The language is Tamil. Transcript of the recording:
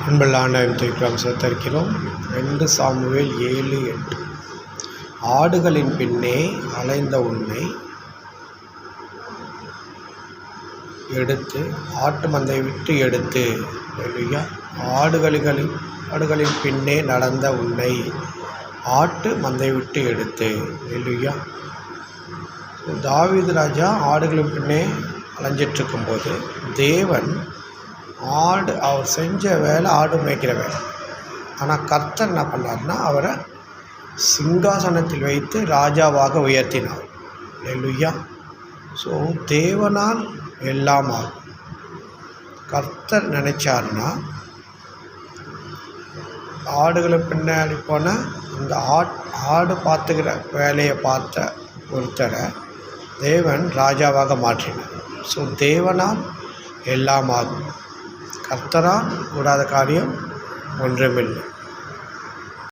அன்புள்ள ஆண்டவரை சத்தரிக்கிறோம். 2 சாமுவேல் 7:8. ஆடுகளின் பின்னே அலைந்த உன்னை எடுத்து ஆட்டு மந்தை விட்டு எடுத்து. அல்லேலூயா. ஆடுகளின் பின்னே நடந்த உன்னை ஆட்டு மந்தை விட்டு எடுத்து. அல்லேலூயா. தாவீது ராஜா ஆடுகளின் பின்னே அலைஞ்சிட்ருக்கும்போது தேவன் அவர் செஞ்ச வேலை ஆடு மேய்க்கிற வேலை. ஆனால் கர்த்தர் என்ன பண்ணார்னா அவரை சிங்காசனத்தில் வைத்து ராஜாவாக உயர்த்தினார். அல்லேலூயா. ஸோ தேவனால் எல்லாம் ஆகும். கர்த்தர் நினைச்சார்னா ஆடுகளை பின்னாடி போன அந்த ஆடு பார்த்துக்கிற வேலையை பார்த்த ஒருத்தரை தேவன் ராஜாவாக மாற்றினார். ஸோ தேவனால் எல்லாம் ஆகும். கர்த்தரால் கூடாத காரியம் ஒன்றுமில்லை.